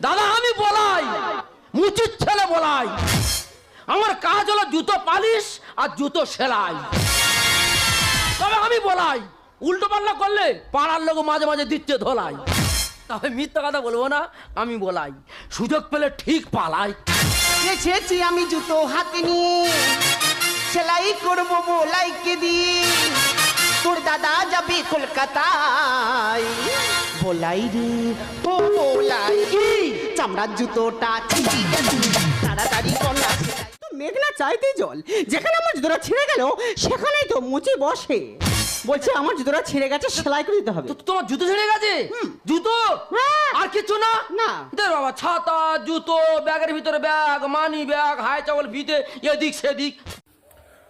দাদা আমি বলাই, মুচির ছেলে বলাই। আমার কাজ হলো জুতো পালিশ আর জুতো সেলাই। তবে আমি বলাই, উল্টো পাল্লা করলে পাড়ার লোক মাঝে মাঝে দিচ্ছে ধোলাই। তবে মিথ্যা কথা বলবো না, আমি বলাই, সুযোগ পেলে ঠিক পালাই। এসেছি আমি জুতো হাতে নিয়ে, সেলাই করবো বলাইকে দিয়ে। তোর দাদা যাবে কলকাতায়, বলাই রে ও বলাই, চামড়ার জুতোটা তাড়াতাড়ি কলা। মেঘনা চাইতে জল, যেখানে আমার জুতোটা ছিঁড়ে গেল সেখানেই তো মুচি বসে। বলছে আমার জুতোটা ছিঁড়ে গেছে, সেলাই করে দিতে হবে। তোমার জুতো ছিঁড়ে গেছে? জুতো আর কিছু না? না দেখ বাবা, ছাতা, জুতো, ব্যাগের ভিতরে ব্যাগ, মানি ব্যাগ, হাই চাওয়াল ভিতে, এদিক সেদিক।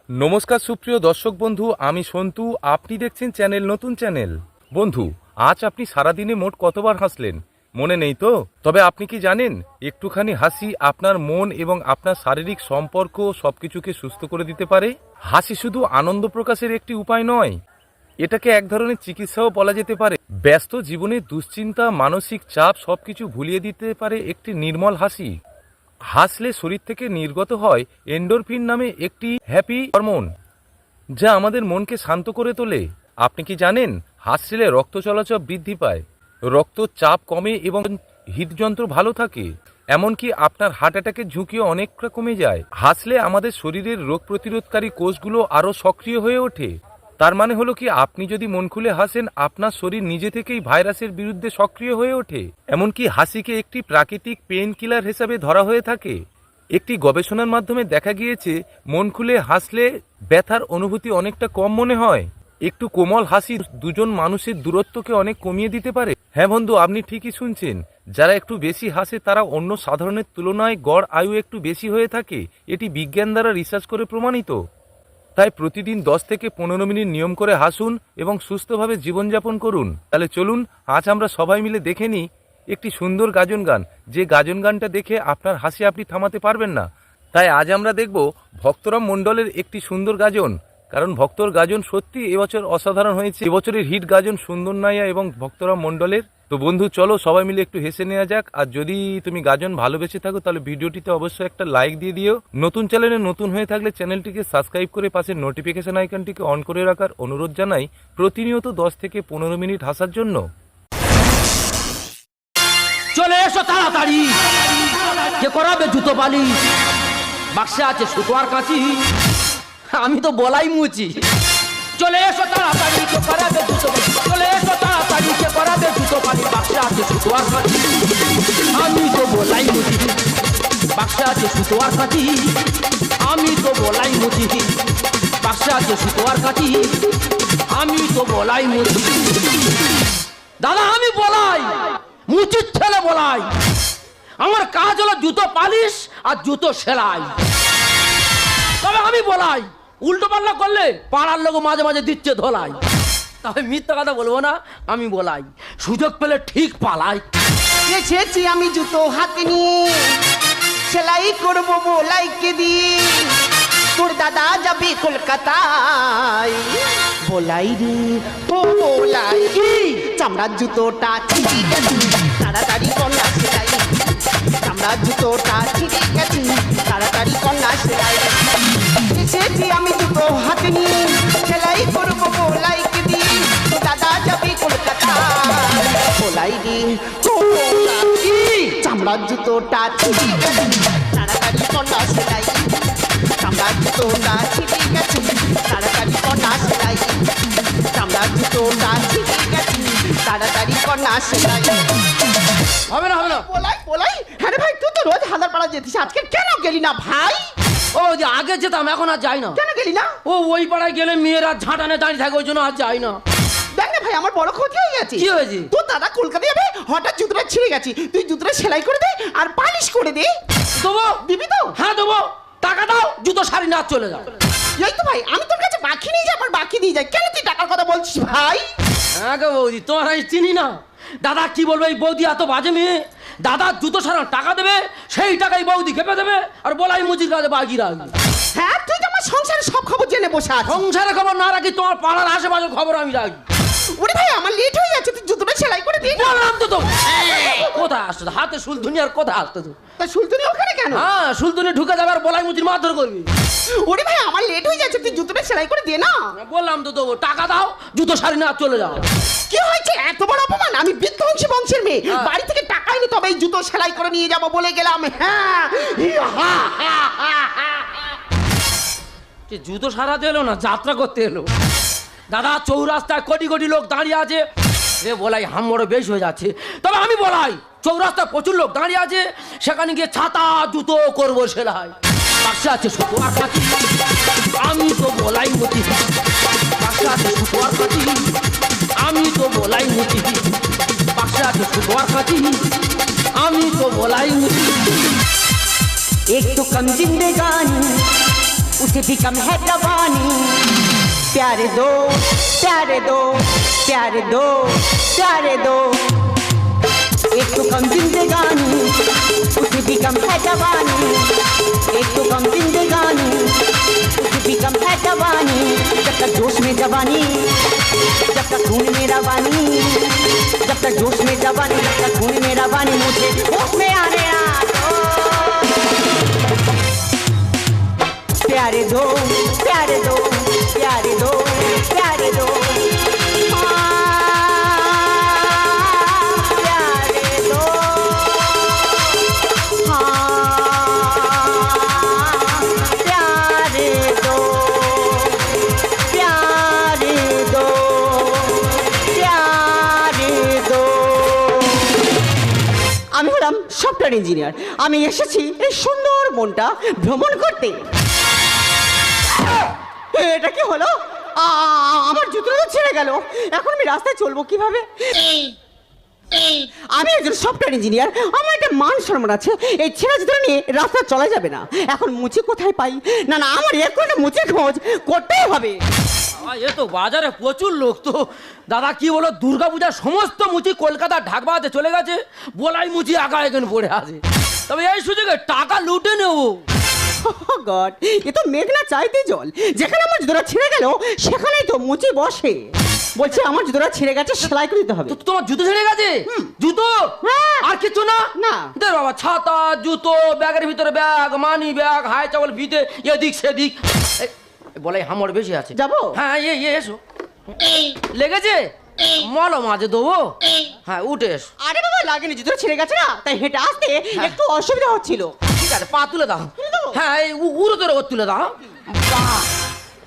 নমস্কার সুপ্রিয় দর্শক বন্ধু, আমি সন্তু। আপনি দেখছেন চ্যানেল নতুন চ্যানেল। বন্ধু, আজ আপনি সারাদিনে মোট কতবার হাসলেন মনে নেই তো? তবে আপনি কি জানেন, একটুখানি হাসি আপনার মন এবং আপনার শারীরিক সম্পর্ক সবকিছুকে সুস্থ করে দিতে পারে। হাসি শুধু আনন্দ প্রকাশের একটি উপায় নয়, এটাকে এক ধরনের চিকিৎসাও বলা যেতে পারে। ব্যস্ত জীবনে দুশ্চিন্তা, মানসিক চাপ সবকিছু ভুলিয়ে দিতে পারে একটি নির্মল হাসি। হাসলে শরীর থেকে নির্গত হয় এন্ডোরফিন নামে একটি হ্যাপি হরমোন, যা আমাদের মনকে শান্ত করে তোলে। আপনি কি জানেন, হাসলে রক্ত চলাচল বৃদ্ধি পায়, রক্তচাপ কমে এবং হৃদযন্ত্র ভালো থাকে। এমনকি আপনার হার্ট অ্যাটাকের ঝুঁকিও অনেকটা কমে যায়। হাসলে আমাদের শরীরের রোগ প্রতিরোধকারী কোষগুলো আরও সক্রিয় হয়ে ওঠে। তার মানে হলো কি, আপনি যদি মন খুলে হাসেন, আপনার শরীর নিজে থেকেই ভাইরাসের বিরুদ্ধে সক্রিয় হয়ে ওঠে। এমনকি হাসিকে একটি প্রাকৃতিক পেন কিলার হিসাবে ধরা হয়ে থাকে। একটি গবেষণার মাধ্যমে দেখা গিয়েছে, মন খুলে হাসলে ব্যথার অনুভূতি অনেকটা কম মনে হয়। একটু কোমল হাসি দুজন মানুষের দূরত্বকে অনেক কমিয়ে দিতে পারে। হ্যাঁ বন্ধু, আপনি ঠিকই শুনছেন। যারা একটু বেশি হাসে তারা অন্য সাধারণের তুলনায় গড় আয়ু একটু বেশি হয়ে থাকে। এটি বিজ্ঞান দ্বারা রিসার্চ করে প্রমাণিত। তাই প্রতিদিন 10 থেকে 15 মিনিট নিয়ম করে হাসুন এবং সুস্থভাবে জীবনযাপন করুন। তাহলে চলুন আজ আমরা সবাই মিলে দেখে নিই একটি সুন্দর গাজন গান, যে গাজন গানটা দেখে আপনার হাসি আপনি থামাতে পারবেন না। তাই আজ আমরা দেখব ভক্তরাম মণ্ডলের একটি সুন্দর গাজন। কারণ ভক্তর গাজন সত্যি এবছর অসাধারণ হয়েছে। এবছরের হিট গাজন সুন্দর নাইয়া এবং ভক্তরাম মণ্ডলের। তো বন্ধু চলো সবাই মিলে একটু হেসে নেওয়া যাক। আর যদি তুমি গাজন ভালোবেসে থাকো তাহলে ভিডিওটিতে অবশ্যই একটা লাইক দিয়ে দিও। নতুন চ্যানেলে নতুন হয়ে থাকলে চ্যানেলটিকে সাবস্ক্রাইব করে পাশের নোটিফিকেশন আইকনটিকে অন করে রাখার অনুরোধ জানাই, প্রতিনিয়ত 10 থেকে 15 মিনিট হাসার জন্য। চলে এসো তাড়াতাড়ি, কে করাবে জুতো পালিশ? বাক্সে আছে সুতো আর কাঁচি, আমি তো বলাই মুচি। চলে এসো তাড়াতাড়ি, কে করাবে জুতো পালিশ? চলে এসো তাড়াতাড়ি, কে করাবে জুতো পালিশ? বাক্সে আছে সুতো আর কাঁচি, আমি তো বলাই মুচি। বাক্সে আছে সুতো আর কাঁচি, আমি তো বলাই মুচি। বাক্সে আছে সুতো আর কাঁচি, আমি তো বলাই মুচি। দাদা আমি বলাই, মুচির ছেলে বলাই। আমার কাজ হলো জুতো পালিশ আর জুতো সেলাই। তবে আমি বলাই, উল্টো পাল্লা করলে পাড়ার লোক মাঝে মাঝে দিচ্ছে ধোলাই। তবে মিথ্যা কথা বলবো না, আমি বলাই, সুযোগ পেলে ঠিক পালাই। এসেছি আমি জুতো হাতে নিয়ে, সেলাই করবো বলাইকে দিয়ে। তোর দাদা যাবে কলকাতায়, বলাই রে ও বলাই, চামড়ার জুতোটা ছিঁড়ে গেছে, তাড়াতাড়ি কলা সেলাই। চামড়ার জুতোটা ছিঁড়ে গেছে, তাড়াতাড়ি কলা সেলাই। এসেছি আমি জুতো হাতে নিয়ে, সেলাই করবো বলাইকে দিয়ে। তোর দাদা যাবে কলকাতায়, বলাই রে ও বলাই, চামড়ার জুতোটা ছিঁড়ে গেছে, তাড়াতাড়ি কলা সেলাই। চামড়ার জুতোটা ছিঁড়ে গেছে, তাড়াতাড়ি কলা সেলাই। চামড়ার জুতোটা ছিঁড়ে গেছে, তাড়াতাড়ি কলা সেলাই। হবে না, হবে না। বলাই বলাই, হ্যাঁ রে ভাই, তুই তো রোজ হাজারপাড়া যেতিস, আজকে কেন গেলি না ভাই? ও যে আগে যেতাম, এখন আর যাই না। কেন গেলি না? ও ওই পাড়ায় গেলে মেয়েরা ঝাঁটানে দাঁড়িয়ে থাকে, ওই জন্য আর যাই না। দেখ না ভাই, আমার বড় ক্ষতি হয়ে গেছে। কি হয়েছে? তোর দাদা কলকাতা যাবে, হঠাৎ জুতোটা ছিঁড়ে গেছে। তুই জুতোটা সেলাই করে দে আর পালিশ করে দে। দেবো? দিবি তো? হ্যাঁ দেবো। টাকা দাও, জুতো শাড়ি না চলে যাও। এই তো ভাই, আমি তোর কাছে বাকি নিয়ে যাই, আবার বাকি দিয়ে যাই। কেন তুই টাকার কথা বলছিস ভাই? হ্যাঁ গো বৌদি, তোমার আমি চিনি না। দাদা কি বলবে, এই বৌদি এত বাজে মেয়ে। দাদা জুতো সারা টাকা দেবে, সেই টাকাই বৌদি খেপে দেবে, আর বলাই মুচির কাছে বাকি রাখবে। হ্যাঁ, তুই তো আমার সংসারের সব খবর জেনে বসে আছিস। সংসারের খবর না রাখি তোমার পাড়ার আশেপাশের খবর আমি রাখি। ওরে ভাই, আমার লেট হয়ে যাচ্ছে, তুই জুতোটা সেলাই করে দিই না। বললাম তো কোথায় আসতো হাতে সুলতুনি আর কোথায় আসতো তো? তা সুলতুনি ওখানে কেন? হ্যাঁ সুলতুনি ঢুকে যাবে আর বলাই মুচির মারধর করবি। ওরে ভাই আমার লেট হয়ে যাচ্ছে, তুই জুতোটা সেলাই করে দে না। বললাম তো দেবো, টাকা দাও, জুতো শাড়ি না চলে যাও। কি হয়েছে? এত বড় অপমান! আমি বিধ্বংসী বংশের মেয়ে, হ্যাঁ। বাড়ি থেকে টাকা এনে তবে এই জুতো সেলাই করে নিয়ে যাব বলে গেলাম। হ্যাঁ যে জুতো সারাতে এলো না, যাত্রা করতে এলো। দাদা চৌরাস্তায় কোটি কোটি লোক দাঁড়িয়ে আছে, রে বলাই হাম বড় বেশ হয়ে যাচ্ছে। তবে আমি বলাই চৌরাস্তায় প্রচুর লোক দাঁড়িয়ে আছে, সেখানে গিয়ে ছাতা জুতো করবো সেলাই। পাশে আছে শুধু আর কাঁচি, আমি তো বলাই মুচি। পাশে আছে শুধু আর কাঁচি, আমি তো বলাই মুচি। পাশে আছে শুধু আর কাঁচি, আমি তো বলাই মুচি। एक तो कम जिंदगानी उसे भी कम है जवानी प्यारे दो प्यारे दो प्यारे दो प्यारे दो एक तो कम जिंदगानी उसे भी कम है जवानी एक तो कम जिंदगानी उसे भी कम है जवानी जब तक जोश में जवानी जब तक खून मेरा वानी जब तक जोश में जवानी जब तक खून मेरा वानी मुझे होश में आने आ प्यारे दो प्यारे दो प्यारे दो प्यारे दो प्यारे दो प्यारे दो प्यारे दो प्यारे दो আমি হলাম সফটওয়্যার ইঞ্জিনিয়ার। আমি এসেছি এই সুন্দর মনটা ভ্রমণ করতে। এটা কি হলো? আমার জুতোটা তো ছিঁড়ে গেল, এখন আমি রাস্তায় চলবো কিভাবে? আমি একজন সফটওয়্যার ইঞ্জিনিয়ার, আমার একটা মান সম্মান আছে। এই ছেঁড়া জুতো নিয়ে রাস্তায় চলা যাবে না। এখন মুচি কোথায় পাই? না না, আমার এক একটা মুচির খোঁজ করতেই হবে। এ তো বাজারে প্রচুর লোক তো। দাদা কি বলো, দুর্গাপূজার সমস্ত মুচি কলকাতা ঢাকবাতে চলে গেছে, বলাই মুচি একা এখানে পড়ে আছে। তবে এই সুযোগে টাকা লুটে নেবো। গড, এ তো মেঘনা চাইতে জল। যেখানে আমার জুতোটা ছিঁড়ে গেল সেখানেই তো মুচি বসে। বলছে আমার জুতোটা ছিঁড়ে গেছে, সেলাই করে দিতে হবে। তো তোমার জুতো ছেড়ে গেছে? জুতো হ্যাঁ। আর কিছু না? না। দে বাবা, ছাতা, জুতো, ব্যাগের ভিতরে ব্যাগ, মানি ব্যাগ, হাই চাवल ভিতে এদিক সেদিক। বলাই হামড় বেশি আছে। যাবো? হ্যাঁ এসো। লেগেছে? মলো মাঝে দেবো। হ্যাঁ উঠে এসো। আরে বাবা লাগেনি, জুতো ছিঁড়ে গেছে না, তাই হেঁটে আসতে একটু অসুবিধা হচ্ছিল। ঠিক আছে, পা তুলে দাও। হ্যাঁ এই উড়ো তোর তুলে দাও। বাহ,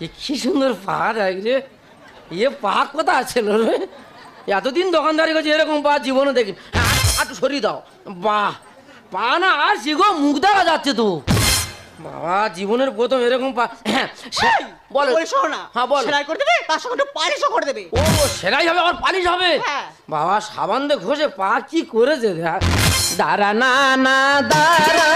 এ কি সুন্দর পা রে। এ পা কোথায় ছিল রে? এতদিন দোকানদারি করছি, এরকম পা জীবনে দেখি। হ্যাঁ একটু সরিয়ে দাও। বাহ, পা না আসছি গো, মুখ দেখা যাচ্ছে তো। বাবা জীবনের প্রথম এরকম পা। হ্যাঁ বলো। বলে শোনো না, হ্যাঁ বল। সেলাই করে দেবে, তার সঙ্গে একটু পালিশও করে দেবে। ও সেলাই হবে আর পালিশ হবে? হ্যাঁ। বাবা সাবান দিয়ে ঘষে পা কি করেছে দেখ। দাঁড়া না না দাঁড়া।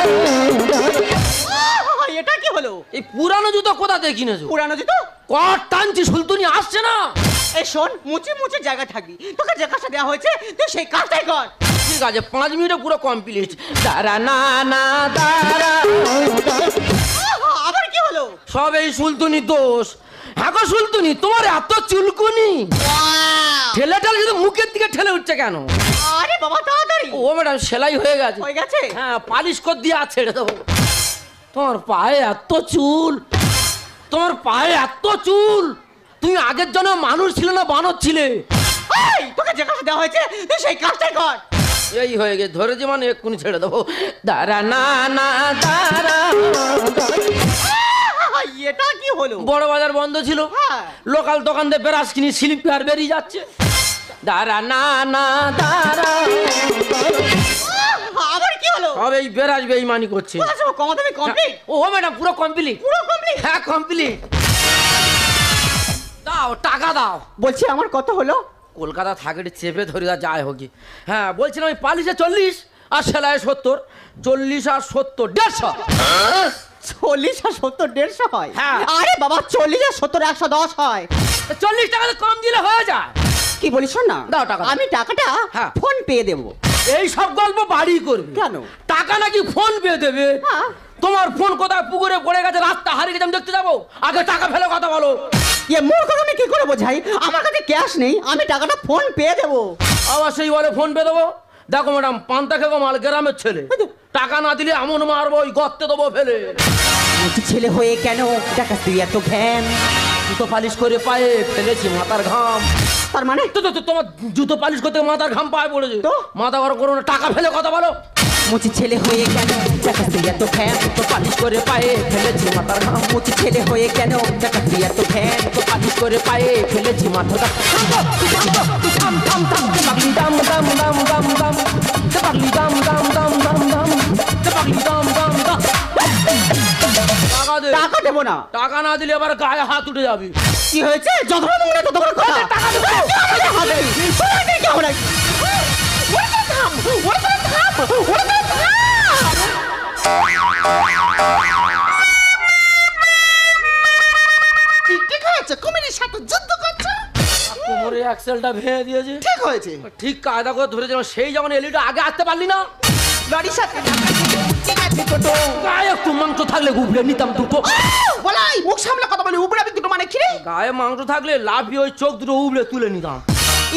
এটা কি হলো? এই পুরানো জুতো কোথা থেকে কিনেছো? পুরানো জুতো? কট টানছি, সুলতুনি আসছে না। এই শোন, মুচি মুচি জায়গা থাকবি, তোকে যে কাজটা দেওয়া হয়েছে তুই সেই কাজটাই কর। ঠিক আছে, 5 মিনিটে পুরো কমপ্লিট। দাঁড়া না না দাঁড়া। আবার কি হলো? সব এই সুলতুনির দোষ। হ্যাঁ গো সুলতুনি, তোমার এত চুলকুনি, ঠেলে ঠেলে শুধু মুখের দিকে ঠেলে উঠছে কেন? আরে বাবা তাড়াতাড়ি। ও ম্যাডাম সেলাই হয়ে গেছে। হয়ে গেছে? হ্যাঁ পালিশ কর দিয়ে আর ছেড়ে দেবো। তোমার পায়ে এত চুল, তোমার পায়ে এত চুল। তুমি আগের জন্য মানুষ ছিলে না বানর ছিলে? এই, তোকে যে কাজটা দেওয়া হয়েছে তুই সেই কাজটাই কর। এই হয়ে গেছে, ধরেছি মানে এক্ষুনি ছেড়ে দেবো। দাঁড়া না না দাঁড়া। এটা কি হলো? বড় বাজার বন্ধ ছিল, হ্যাঁ। লোকাল দোকান দিয়ে বেরাস কিনি, স্লিপ আর বেরিয়ে যাচ্ছে। দাঁড়া না না দাঁড়া। আবার কি হলো? সব এই বেরাস বেইমানি করছে। আচ্ছা কমা দেবে কমপ্লিট? ও ম্যাডাম পুরো কমপ্লিট। পুরো কমপ্লিট? হ্যাঁ কমপ্লিট। দাও টাকা দাও। বলছি আমার কত হলো? কলকাতা থাকে চেপে ধরে যায় হোক। হ্যাঁ বলছিলাম ওই পালিশে 40 আর সেলাই 70। 40 আর 70 150। 40 আর 70 150 হয়? হ্যাঁ। আরে বাবা 40 আর 70 110 হয়। 40 টাকা তো কম দিলে হয়ে যায়। কি বলিস শোন না, দাও টাকা। আমি টাকাটা হ্যাঁ। ফোন পে দেবো। এই সব গল্প বাড়ি করবে কেন? টাকা নাকি ফোন পে দেবে? হ্যাঁ। তোমার ফোন কোথায় পুকুরে পড়ে গেছে, রাস্তা হারিয়ে গেছে, আমি দেখতে যাবো? আগে টাকা ফেলে কথা বলো। মূর্খ আমি কি করে বোঝাই? আমার কাছে ক্যাশ নেই, আমি টাকাটা ফোন পেয়ে দেবো। আবার সেই বলে ফোন পে দেবো। দেখো ম্যাডাম, পান্তা খেগো মাল গ্রামের ছেলে, টাকা না দিলে এমন মারবো ওই গর্তে দেবো ফেলে। মুচি ছেলে হয়ে কেন টাকা তুই এত ঘ্যান? জুতো পালিশ করে পায়ে ফেলেছি মাথার ঘাম। তার মানে তোমার জুতো পালিশ করতে মাথার ঘাম পায়ে পড়েছে তো? মাথা গরম করো না, টাকা ফেলে কথা বলো। মুচি ছেলে হয়ে কেন টাকা তুই এত ঘ্যান? জুতো পালিশ করে পায়ে ফেলেছি মাথার ঘাম। মুচি ছেলে হয়ে কেন টাকা তুই এত ঘ্যান? জুতো পালিশ করে পায়ে ফেলেছি মাথার ঘাম। পাগলি দাম দাম দাম দাম দাম, পাগলি দাম দাম দাম দাম দাম, পাগলি দাম দাম দাম। টাকা দে। টাকা দেবো না। টাকা না দিলে আবার গায়ে হাত উঠে যাবি। কি হয়েছে? যত বড় মুখ না তত বড় কথা। টাকা দেবো। ঠিক হয়েছে, কুমিরের সাথে যুদ্ধ করছো। কোমরে অ্যাক্সেলটা ভেঙে দিয়েছে। ঠিক হয়েছে। ঠিক কায়দা করে ধরেছিলাম, সেই যখন এলিটা আগে আসতে পারলি না। লরির সাথে ঠিক আছে টোটো। গায়ে একটু মাংস থাকলে গুবলে নিতাম দুটো। বলাই মুখ সামলে কথা বলি, উপরে দুটো মানে কি রে? গায়ে মাংস থাকলে লাফিয়ে ওই চোখ দুটো উবলে তুলে নিতাম।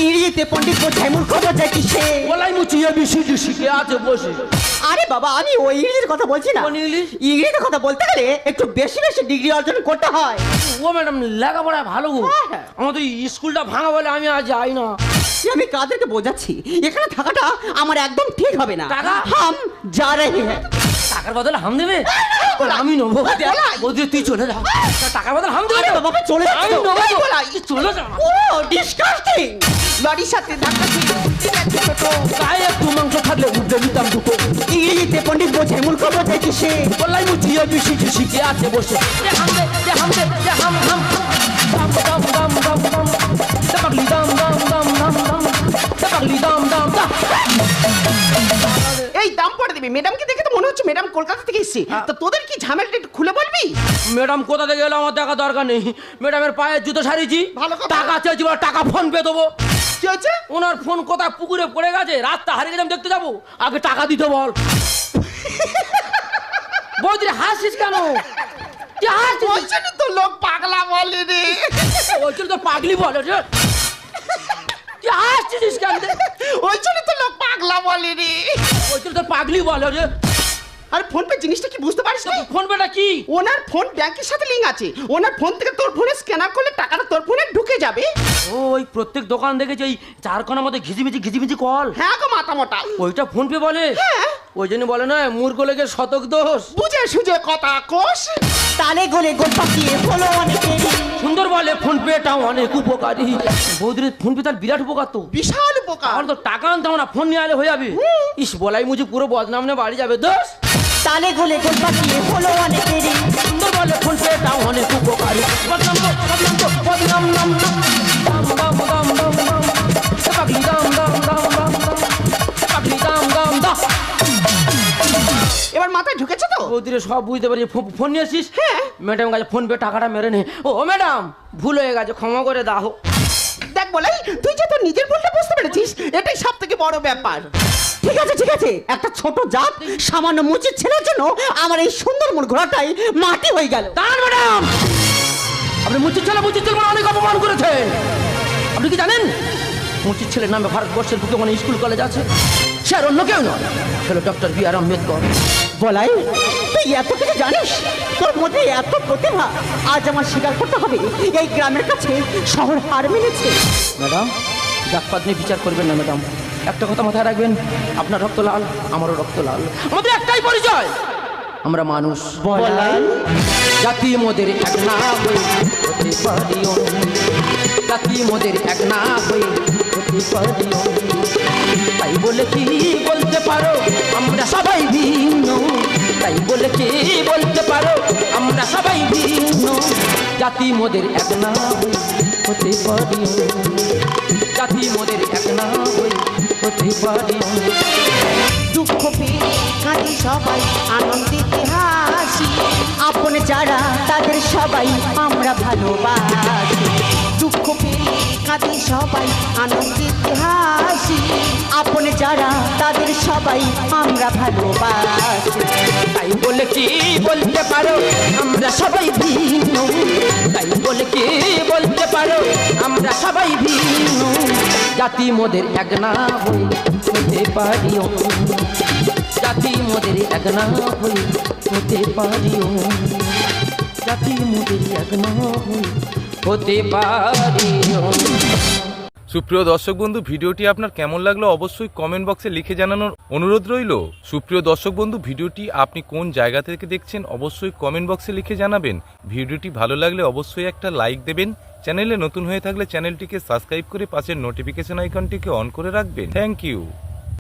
ইংরেজিতে পণ্ডিত বোঝায়, মূর্খ বোঝায় কিসে? বলাই মুচিয়ে বিশিটি শিখে আছে বসে। আরে বাবা, আমি ওই ইংরেজির কথা বলছি না। কোন ইংলিশ? ইংরেজিতে কথা বলতে গেলে একটু বেশি বেশি ডিগ্রি অর্জন করতে হয়। ও ম্যাডাম, লেখাপড়ায় ভালো গো। হ্যাঁ। আমাদের স্কুলটা ভাঙা বলে আমি আজ যাই না। আমি কাদেরকে বোঝাচ্ছি এখানে থাকাটা আমার একদম ঠিক হবে না। টাকা? হাম যা রে হ্যাঁ। টাকার বদলে হাম দেবে? আমি নেবো। বলছি তুই চলে যা, টাকার বদলে হাম দেবে। আরে বাবা, চলে যাচ্ছি আমি তো। নেবো। বলাই চলে যা। ও ডিসকাস্টিং। লরির সাথে ধাক্কা খেয়ে ঠিক আছে টোটো। গায়ে একটু মাংস থাকলে উবলে নিতাম দুটো। ইংরেজিতে পণ্ডিত বোঝায়, মূর্খ বোঝায় কিসে? বলাই মুচিয়ে বিশিটি শিখে আছে বসে। হাম দে, হাম দে, হাম হাম দাম দাম দাম দাম দাম, পাগলি দাম দাম দাম দাম দাম, পাগলি দাম দাম দাম। এই দাম পড়ে দিবি। ম্যাডামকে দেখে তো মনে হচ্ছে ম্যাডাম কলকাতা থেকে এসেছে। তো তোদের কি ঝামেলাটা একটু খুলে বলবি? ম্যাডাম কোথা থেকে এলো আমার দেখা দরকার নেই। ম্যাডামের পায়ে জুতো সারিয়েছি, ভালো কথা। টাকা চেয়েছি, বলে টাকা ফোন পে দেবো। কি হয়েছে? ওনার ফোন কোথায় পুকুরে পড়ে গেছে, রাতটা হারিয়ে গেলাম, দেখতে যাবো, আগে টাকা দিতে বল। বৌদি হাসিস কেন? কি হাসিস? ওই জন্য তো লোক পাগলা বলে রে। ওই জন্য তো পাগলি বলে রে। কি হাসছিস কেন? ওই জন্য তো লোক পাগলা বলে রে। ওই জন্য তো পাগলি বলে রে। আরে ফোন পে জিনিসটা কি বুঝতে পারিস না? ফোন পেটা কি? ওনার ফোন ব্যাংকের সাথে লিংক আছে। ওনার ফোন থেকে তোর ফোনে স্ক্যানার করলে টাকাটা তোর ফোনে ঢুকে যাবে। ওই প্রত্যেক দোকান দেখেছি ওই চারখানার মধ্যে ঘিজিমিজি কল, হ্যাঁ গো মাথা মোটা। ওইটা ফোন পে বলে। হ্যাঁ। ওই জন্য বলে না মূর্খ লেগে শতক দোষ। বুঝে সুঝে কথা কোষ। তালে গলে গোল পাকিয়ে হলো অনেকেরই। সুন্দর বলে ফোন পেটাও অনেক উপকারী। বৌদির ফোন পে তার বিরাট উপকার তো। বিশাল উপকার। আর তো টাকা আনতাম না, ফোন নিয়ে আলে হয়ে যাবে। ইস বলাই মুজি পুরো বদনাম নিয়ে বাড়ি যাবে দোষ। তালে গলে গোল পাকিয়ে হলো অনেকেরই। সুন্দর বলে ফোন পেটাও অনেক উপকারী। বদনাম তো, বদনাম তো, বদনাম নাম নাম দাম দাম দাম দাম দাম, পাগলি দাম দাম দাম দাম দাম, পাগলি দাম দাম দাম। এবার মাথায় ঢুকেছে তো? বৌদিরে সব বুঝতে পারি। ফোন নিয়ে আসিস? হ্যাঁ। ম্যাডাম কাছে ফোন পে টাকাটা মেরে নে। ও ম্যাডাম, ভুল হয়ে গেছে, ক্ষমা করে দাও। দেখ বলাই, তুই যে তোর নিজের ভুলটা বুঝতে পেরেছিস, এটাই সব থেকে বড় ব্যাপার। ঠিক আছে ঠিক আছে, একটা ছোট জাত সামান্য মুচির ছেলের জন্য আমার এই সুন্দর মন ঘোড়াটাই মাটি হয়ে গেল। দাঁড়ান ম্যাডাম, আপনি মুচির ছেলে মানে অনেক অপমান করেছেন। আপনি কি জানেন মুচির ছেলের নামে ভারতবর্ষের বুকে মানে স্কুল কলেজ আছে? সে আর অন্য কেউ নয়, ছিল ডক্টর বি.আর. আম্বেদকর। বলাই, তুই এত কিছু জানিস? তোর মধ্যে এত প্রতিভা, আজ আমার স্বীকার করতে হবে এই গ্রামের কাছে শহর হার মেনেছে। ম্যাডাম, জাতপাত নিয়ে বিচার করবেন না ম্যাডাম। একটা কথা মাথায় রাখবেন, আপনার রক্ত লাল, আমারও রক্ত লাল, আমাদের একটাই পরিচয়, আমরা মানুষ। বলাই, জাতি মোদের এক না হয়ে হতে পারিও, জাতি মোদের এক না হয়ে হতে পারিও। তাই বলে কি বলতে পারো আমরা সবাই ভিন্ন? তাই বলে কি বলতে পারো আমরা সবাই ভিন্ন? জাতি মোদের এক না হয়ে হতে পারিও, জাতি মোদের এক না হয়ে হতে পারিও। দুঃখ পেয়ে কাঁদি সবাই, আনন্দিতে হাসি। আপন যারা তাদের সবাই আমরা ভালোবাসি। দুঃখ পেয়ে কাঁদি সবাই আনন্দিত হাসি। আপন যারা তাদের সবাই আমরা ভালোবাসি। তাই বলে কি বলতে পারো আমরা সবাই ভিন্ন, তাই বলে কি বলতে পারো আমরা সবাই ভিন্ন। জাতি মোদের এক না হই হতে পারিও, জাতি মোদের এক না হই হতে পারিও, জাতি মোদের এক না হই হতে পারিও। সুপ্রিয় দর্শক বন্ধু, ভিডিওটি আপনার কেমন লাগলো অবশ্যই কমেন্ট বক্সে লিখে জানানোর অনুরোধ রইল। সুপ্রিয় দর্শক বন্ধু, ভিডিওটি আপনি কোন জায়গা থেকে দেখছেন অবশ্যই কমেন্ট বক্সে লিখে জানাবেন। ভিডিওটি ভালো লাগলে অবশ্যই একটা লাইক দেবেন। চ্যানেলে নতুন হয়ে থাকলে চ্যানেলটিকে সাবস্ক্রাইব করে পাশের নোটিফিকেশন আইকনটিকে অন করে রাখবেন। Thank you.